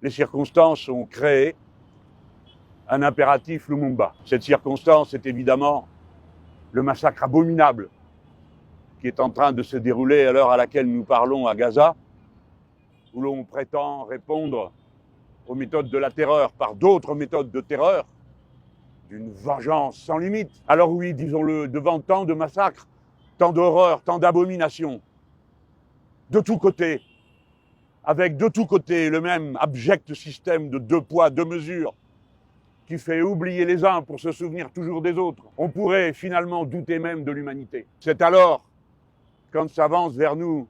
les circonstances ont créé un impératif Lumumba. Cette circonstance est évidemment le massacre abominable qui est en train de se dérouler à l'heure à laquelle nous parlons à Gaza, où l'on prétend répondre aux méthodes de la terreur par d'autres méthodes de terreur, d'une vengeance sans limite. Alors oui, disons-le, devant tant de massacres, tant d'horreurs, tant d'abominations, de tous côtés, avec de tous côtés le même abject système de 2 poids, 2 mesures, qui fait oublier les uns pour se souvenir toujours des autres, on pourrait finalement douter même de l'humanité. C'est alors, quand s'avance vers nous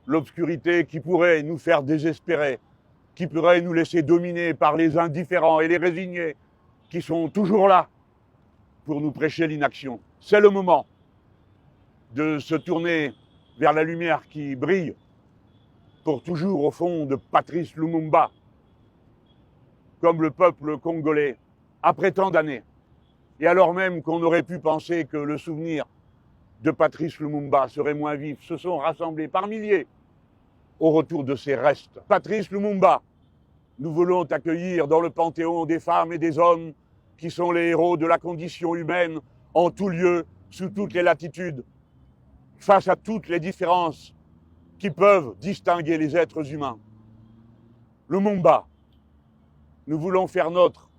l'obscurité qui pourrait nous faire désespérer, qui pourrait nous laisser dominer par les indifférents et les résignés, qui sont toujours là pour nous prêcher l'inaction. C'est le moment de se tourner vers la lumière qui brille pour toujours au fond de Patrice Lumumba, comme le peuple congolais, après tant d'années. Et alors même qu'on aurait pu penser que le souvenir de Patrice Lumumba serait moins vif, se sont rassemblés par milliers au retour de ses restes. Patrice Lumumba, nous voulons t'accueillir dans le panthéon des femmes et des hommes qui sont les héros de la condition humaine en tout lieu, sous toutes les latitudes, face à toutes les différences qui peuvent distinguer les êtres humains. Lumumba, nous voulons faire nôtre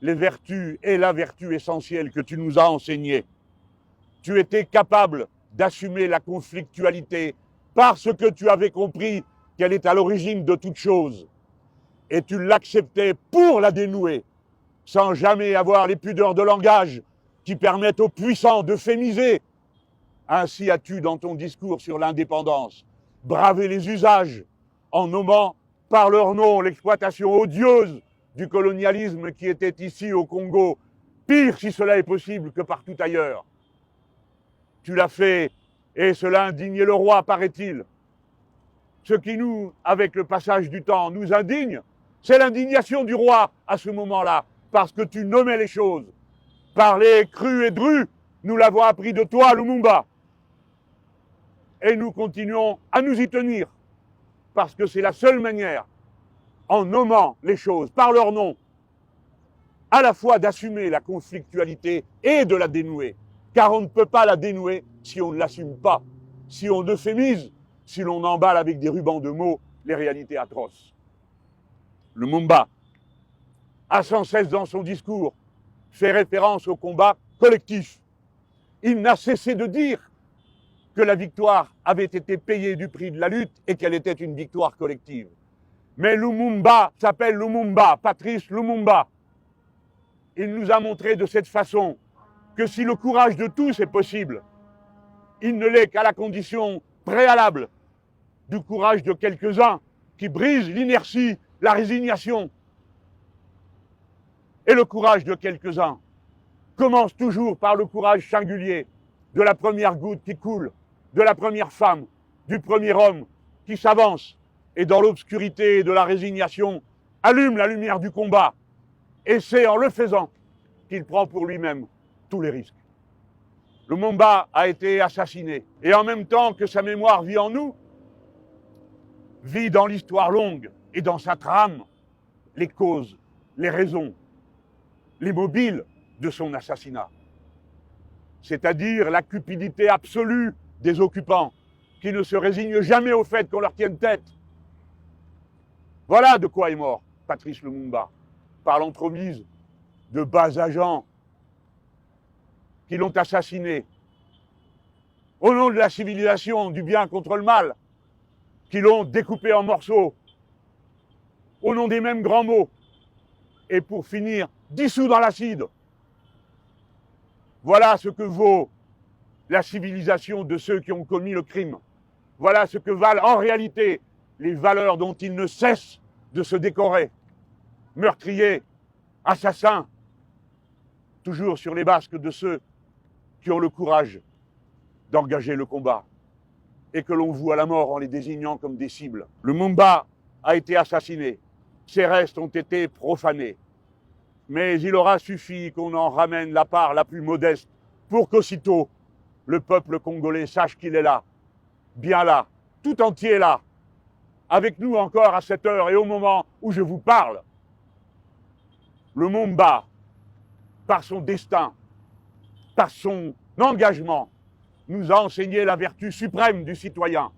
les vertus et la vertu essentielle que tu nous as enseignées. Tu étais capable d'assumer la conflictualité parce que tu avais compris qu'elle est à l'origine de toute chose. Et tu l'acceptais pour la dénouer, sans jamais avoir les pudeurs de langage qui permettent aux puissants d'euphémiser. Ainsi as-tu, dans ton discours sur l'indépendance, bravé les usages en nommant par leur nom l'exploitation odieuse du colonialisme qui était ici au Congo, pire si cela est possible que partout ailleurs. Tu l'as fait et cela indignait le roi, paraît-il. Ce qui nous, avec le passage du temps, nous indigne, c'est l'indignation du roi à ce moment-là, parce que tu nommais les choses. Parler cru et dru, nous l'avons appris de toi, Lumumba. Et nous continuons à nous y tenir, parce que c'est la seule manière, en nommant les choses par leur nom, à la fois d'assumer la conflictualité et de la dénouer. Car on ne peut pas la dénouer si on ne l'assume pas, si on euphémise, si l'on emballe avec des rubans de mots les réalités atroces. Lumumba a sans cesse dans son discours fait référence au combat collectif. Il n'a cessé de dire que la victoire avait été payée du prix de la lutte et qu'elle était une victoire collective. Mais Lumumba s'appelle Lumumba, Patrice Lumumba. Il nous a montré de cette façon que si le courage de tous est possible, il ne l'est qu'à la condition préalable du courage de quelques-uns qui brisent l'inertie, la résignation. Et le courage de quelques-uns commence toujours par le courage singulier de la première goutte qui coule, de la première femme, du premier homme qui s'avance et dans l'obscurité de la résignation allume la lumière du combat. Et c'est en le faisant qu'il prend pour lui-même tous les risques. Lumumba a été assassiné et en même temps que sa mémoire vit en nous, vit dans l'histoire longue et dans sa trame les causes, les raisons, les mobiles de son assassinat. C'est-à-dire la cupidité absolue des occupants qui ne se résignent jamais au fait qu'on leur tienne tête. Voilà de quoi est mort Patrice Lumumba, par l'entremise de bas agents qui l'ont assassiné au nom de la civilisation, du bien contre le mal, qui l'ont découpé en morceaux au nom des mêmes grands mots et pour finir dissous dans l'acide. Voilà ce que vaut la civilisation de ceux qui ont commis le crime. Voilà ce que valent en réalité les valeurs dont ils ne cessent de se décorer. Meurtriers, assassins, toujours sur les basques de ceux qui ont le courage d'engager le combat et que l'on voue à la mort en les désignant comme des cibles. Lumumba a été assassiné, ses restes ont été profanés. Mais il aura suffi qu'on en ramène la part la plus modeste pour qu'aussitôt le peuple congolais sache qu'il est là, bien là, tout entier là, avec nous encore à cette heure et au moment où je vous parle. Lumumba, par son destin, par son engagement, nous a enseigné la vertu suprême du citoyen,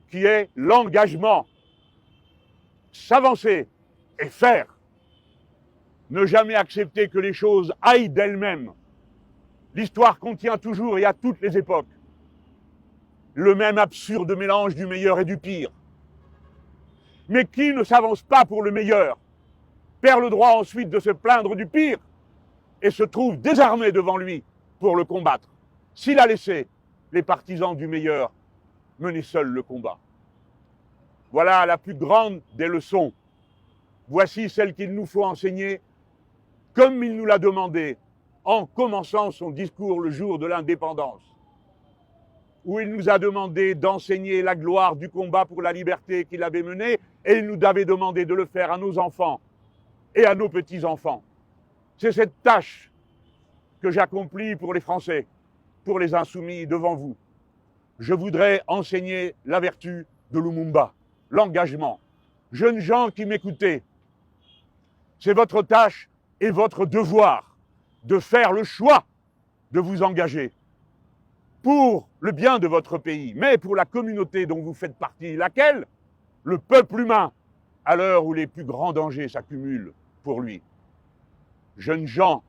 qui est l'engagement, s'avancer et faire. Ne jamais accepter que les choses aillent d'elles-mêmes. L'histoire contient toujours et à toutes les époques le même absurde mélange du meilleur et du pire. Mais qui ne s'avance pas pour le meilleur perd le droit ensuite de se plaindre du pire et se trouve désarmé devant lui pour le combattre, s'il a laissé les partisans du meilleur mener seuls le combat. Voilà la plus grande des leçons. Voici celle qu'il nous faut enseigner, comme il nous l'a demandé en commençant son discours le jour de l'indépendance, où il nous a demandé d'enseigner la gloire du combat pour la liberté qu'il avait mené, et il nous avait demandé de le faire à nos enfants et à nos petits-enfants. C'est cette tâche que j'accomplis pour les Français, pour les insoumis devant vous. Je voudrais enseigner la vertu de Lumumba, l'engagement. Jeunes gens qui m'écoutez, c'est votre tâche et votre devoir de faire le choix de vous engager pour le bien de votre pays, mais pour la communauté dont vous faites partie, laquelle? Le peuple humain, à l'heure où les plus grands dangers s'accumulent pour lui. Jeunes gens,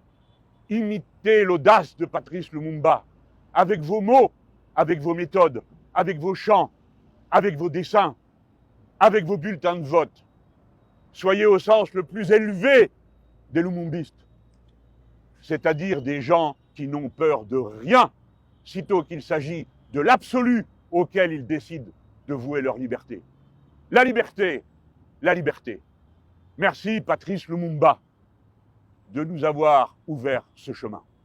imitez l'audace de Patrice Lumumba, avec vos mots, avec vos méthodes, avec vos chants, avec vos dessins, avec vos bulletins de vote. Soyez au sens le plus élevé des lumumbistes, c'est-à-dire des gens qui n'ont peur de rien, sitôt qu'il s'agit de l'absolu auquel ils décident de vouer leur liberté. La liberté, la liberté. Merci Patrice Lumumba de nous avoir ouvert ce chemin.